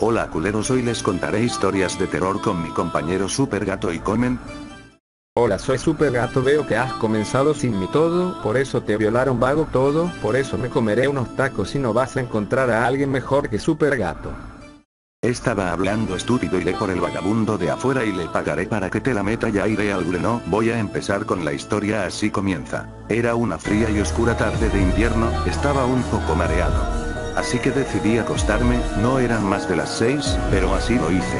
Hola culeros, hoy les contaré historias de terror con mi compañero Super Gato y comen. Hola, soy Super Gato, veo que has comenzado sin mí todo, por eso te violaron vago todo, por eso me comeré unos tacos y no vas a encontrar a alguien mejor que Super Gato. Estaba hablando estúpido, iré por el vagabundo de afuera y le pagaré para que te la meta, ya iré al grano. Voy a empezar con la historia, así comienza. Era una fría y oscura tarde de invierno, estaba un poco mareado. Así que decidí acostarme, no eran más de las 6, pero así lo hice.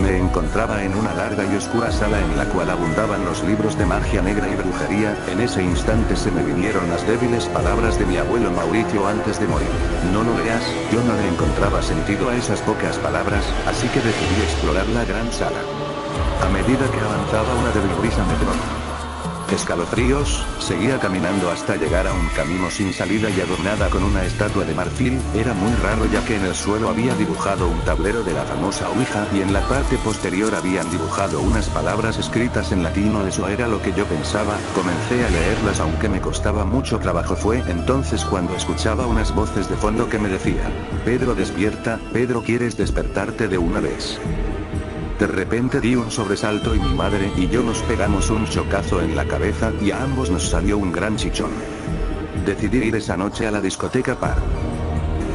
Me encontraba en una larga y oscura sala en la cual abundaban los libros de magia negra y brujería. En ese instante se me vinieron las débiles palabras de mi abuelo Mauricio antes de morir. No lo leas, yo no le encontraba sentido a esas pocas palabras, así que decidí explorar la gran sala. A medida que avanzaba una débil brisa me tronó. Escalofríos, seguía caminando hasta llegar a un camino sin salida y adornada con una estatua de marfil. Era muy raro ya que en el suelo había dibujado un tablero de la famosa Ouija y en la parte posterior habían dibujado unas palabras escritas en latino. Eso era lo que yo pensaba, comencé a leerlas aunque me costaba mucho trabajo. Fue entonces cuando escuchaba unas voces de fondo que me decían: Pedro, despierta, Pedro, ¿quieres despertarte de una vez? De repente di un sobresalto y mi madre y yo nos pegamos un chocazo en la cabeza y a ambos nos salió un gran chichón. Decidí ir esa noche a la discoteca para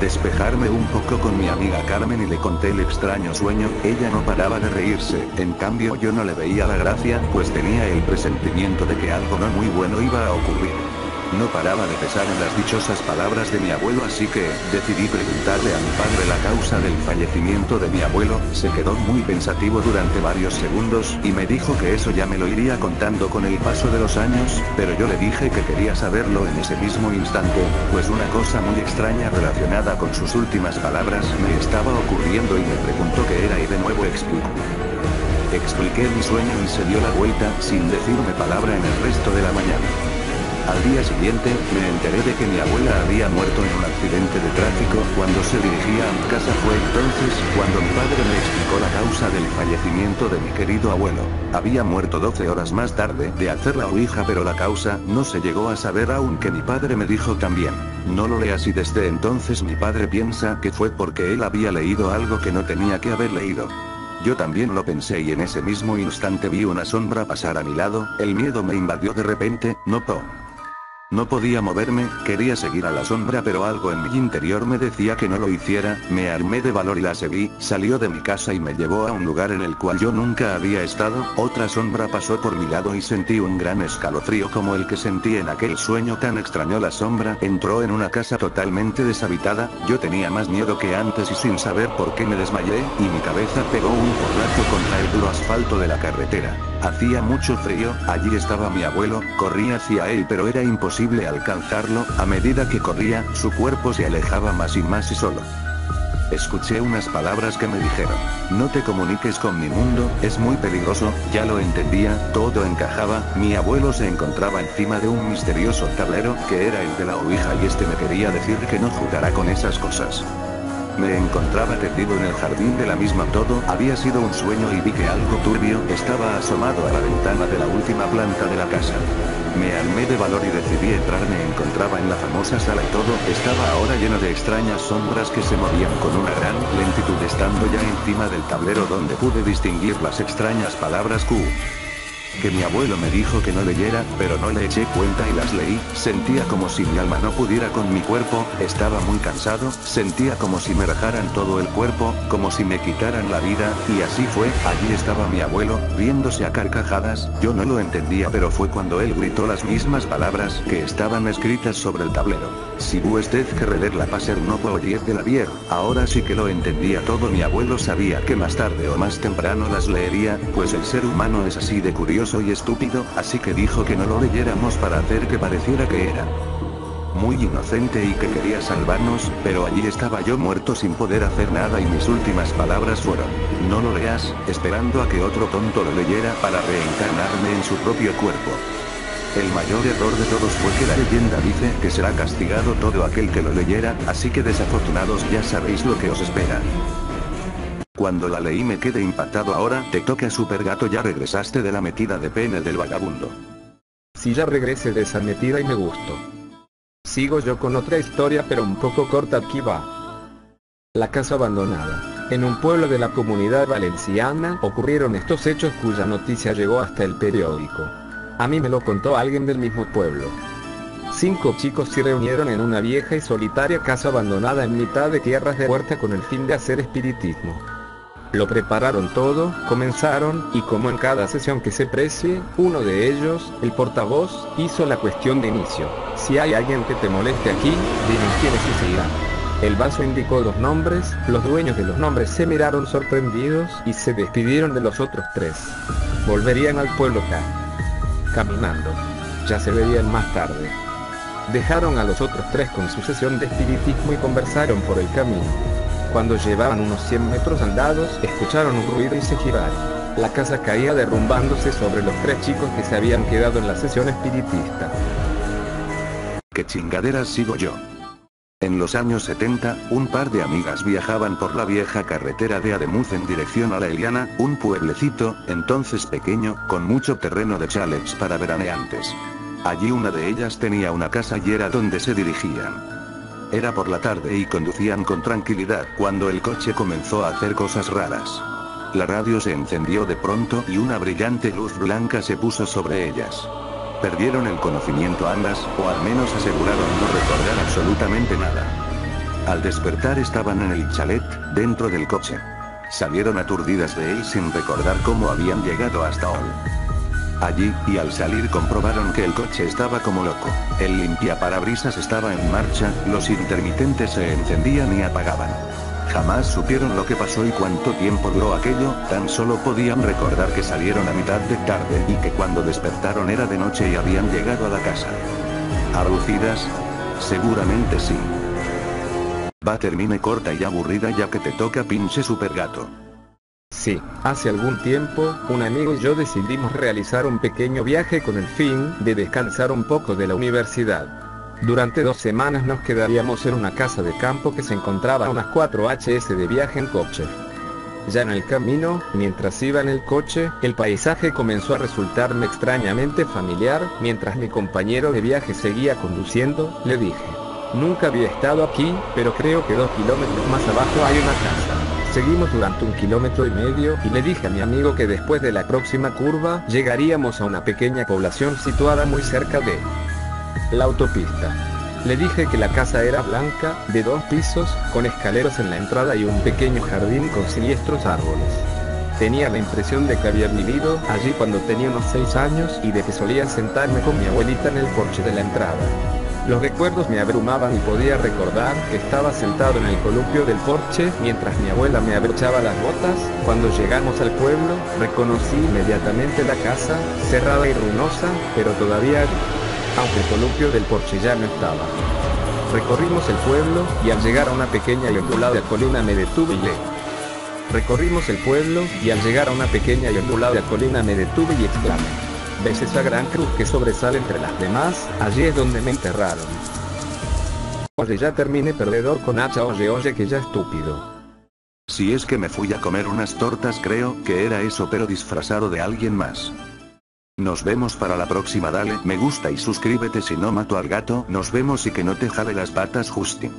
despejarme un poco con mi amiga Carmen y le conté el extraño sueño. Ella no paraba de reírse, en cambio yo no le veía la gracia, pues tenía el presentimiento de que algo no muy bueno iba a ocurrir. No paraba de pensar en las dichosas palabras de mi abuelo, así que decidí preguntarle a mi padre la causa del fallecimiento de mi abuelo. Se quedó muy pensativo durante varios segundos y me dijo que eso ya me lo iría contando con el paso de los años, pero yo le dije que quería saberlo en ese mismo instante, pues una cosa muy extraña relacionada con sus últimas palabras me estaba ocurriendo y me preguntó qué era y de nuevo explicó. Expliqué mi sueño y se dio la vuelta sin decirme palabra en el resto de la mañana. Al día siguiente, me enteré de que mi abuela había muerto en un accidente de tráfico. Cuando se dirigía a mi casa fue entonces cuando mi padre me explicó la causa del fallecimiento de mi querido abuelo. Había muerto 12 horas más tarde de hacer la ouija, pero la causa no se llegó a saber, aunque mi padre me dijo también: no lo leas, y desde entonces mi padre piensa que fue porque él había leído algo que no tenía que haber leído. Yo también lo pensé y en ese mismo instante vi una sombra pasar a mi lado. El miedo me invadió de repente, no podía moverme, quería seguir a la sombra pero algo en mi interior me decía que no lo hiciera. Me armé de valor y la seguí. Salió de mi casa y me llevó a un lugar en el cual yo nunca había estado. Otra sombra pasó por mi lado y sentí un gran escalofrío como el que sentí en aquel sueño tan extraño. La sombra entró en una casa totalmente deshabitada. Yo tenía más miedo que antes y sin saber por qué me desmayé, y mi cabeza pegó un porrazo contra el duro asfalto de la carretera. Hacía mucho frío. Allí estaba mi abuelo, corrí hacia él pero era imposible alcanzarlo. A medida que corría, su cuerpo se alejaba más y más y solo escuché unas palabras que me dijeron: no te comuniques con mi mundo, es muy peligroso. Ya lo entendía, todo encajaba. Mi abuelo se encontraba encima de un misterioso tablero, que era el de la ouija, y este me quería decir que no jugara con esas cosas. Me encontraba tendido en el jardín de la misma. Todo había sido un sueño y vi que algo turbio estaba asomado a la ventana de la última planta de la casa. Me armé de valor y decidí entrar. Me encontraba en la famosa sala y todo estaba ahora lleno de extrañas sombras que se movían con una gran lentitud. Estando ya encima del tablero donde pude distinguir las extrañas palabras que mi abuelo me dijo que no leyera, pero no le eché cuenta y las leí. Sentía como si mi alma no pudiera con mi cuerpo, estaba muy cansado, sentía como si me rajaran todo el cuerpo, como si me quitaran la vida, y así fue. Allí estaba mi abuelo, riéndose a carcajadas. Yo no lo entendía, pero fue cuando él gritó las mismas palabras que estaban escritas sobre el tablero: si usted querer la pasar no puedo ir de la vier. Ahora sí que lo entendía todo. Mi abuelo sabía que más tarde o más temprano las leería, pues el ser humano es así de curioso y estúpido, así que dijo que no lo leyéramos para hacer que pareciera que era muy inocente y que quería salvarnos, pero allí estaba yo muerto sin poder hacer nada, y mis últimas palabras fueron: no lo leas, esperando a que otro tonto lo leyera para reencarnarme en su propio cuerpo. El mayor error de todos fue que la leyenda dice que será castigado todo aquel que lo leyera, así que desafortunados, ya sabéis lo que os espera. Cuando la leí me quedé impactado. Ahora te toca, Super Gato. Ya regresaste de la metida de pene del vagabundo. Sí, ya regresé de esa metida y me gustó. Sigo yo con otra historia pero un poco corta. Aquí va. La casa abandonada. En un pueblo de la Comunidad Valenciana ocurrieron estos hechos cuya noticia llegó hasta el periódico. A mí me lo contó alguien del mismo pueblo. 5 chicos se reunieron en una vieja y solitaria casa abandonada en mitad de tierras de huerta con el fin de hacer espiritismo. Lo prepararon todo, comenzaron, y como en cada sesión que se precie, uno de ellos, el portavoz, hizo la cuestión de inicio. Si hay alguien que te moleste aquí, dime quiénes y se irán. El vaso indicó 2 nombres, los dueños de los nombres se miraron sorprendidos y se despidieron de los otros 3. Volverían al pueblo caminando. Ya se verían más tarde. Dejaron a los otros 3 con su sesión de espiritismo y conversaron por el camino. Cuando llevaban unos 100 metros andados, escucharon un ruido y se giraron. La casa caía derrumbándose sobre los 3 chicos que se habían quedado en la sesión espiritista. ¿Qué chingaderas sigo yo? En los años 70, un par de amigas viajaban por la vieja carretera de Ademuz en dirección a La Eliana, un pueblecito, entonces pequeño, con mucho terreno de chalets para veraneantes. Allí una de ellas tenía una casa y era donde se dirigían. Era por la tarde y conducían con tranquilidad cuando el coche comenzó a hacer cosas raras. La radio se encendió de pronto y una brillante luz blanca se puso sobre ellas. Perdieron el conocimiento ambas, o al menos aseguraron no recordar absolutamente nada. Al despertar estaban en el chalet, dentro del coche. Salieron aturdidas de él sin recordar cómo habían llegado hasta hoy. Allí, y al salir comprobaron que el coche estaba como loco. El limpiaparabrisas estaba en marcha, los intermitentes se encendían y apagaban. Jamás supieron lo que pasó y cuánto tiempo duró aquello, tan solo podían recordar que salieron a mitad de tarde y que cuando despertaron era de noche y habían llegado a la casa. ¿Alucidas? Seguramente sí. Va, termine corta y aburrida ya que te toca, pinche supergato. Sí, hace algún tiempo, un amigo y yo decidimos realizar un pequeño viaje con el fin de descansar un poco de la universidad. Durante 2 semanas nos quedaríamos en una casa de campo que se encontraba a unas 4 hs de viaje en coche. Ya en el camino, mientras iba en el coche, el paisaje comenzó a resultarme extrañamente familiar. Mientras mi compañero de viaje seguía conduciendo, le dije: nunca había estado aquí, pero creo que 2 kilómetros más abajo hay una casa. Seguimos durante 1,5 kilómetros y le dije a mi amigo que después de la próxima curva, llegaríamos a una pequeña población situada muy cerca de la autopista. Le dije que la casa era blanca, de 2 pisos, con escaleras en la entrada y un pequeño jardín con siniestros árboles. Tenía la impresión de que había vivido allí cuando tenía unos 6 años y de que solía sentarme con mi abuelita en el porche de la entrada. Los recuerdos me abrumaban y podía recordar que estaba sentado en el columpio del porche mientras mi abuela me abrochaba las botas. Cuando llegamos al pueblo, reconocí inmediatamente la casa, cerrada y ruinosa, pero todavía allí, aunque el columpio del porche ya no estaba. Recorrimos el pueblo, y al llegar a una pequeña y ondulada colina me detuve y exclamé: ¿ves esa gran cruz que sobresale entre las demás? Allí es donde me enterraron. Oye, ya terminé, perdedor con hacha. Oye, que ya estúpido. Si es que me fui a comer unas tortas, creo que era eso, pero disfrazado de alguien más. Nos vemos para la próxima, dale me gusta y suscríbete si no mato al gato. Nos vemos y que no te jale las patas, Justin.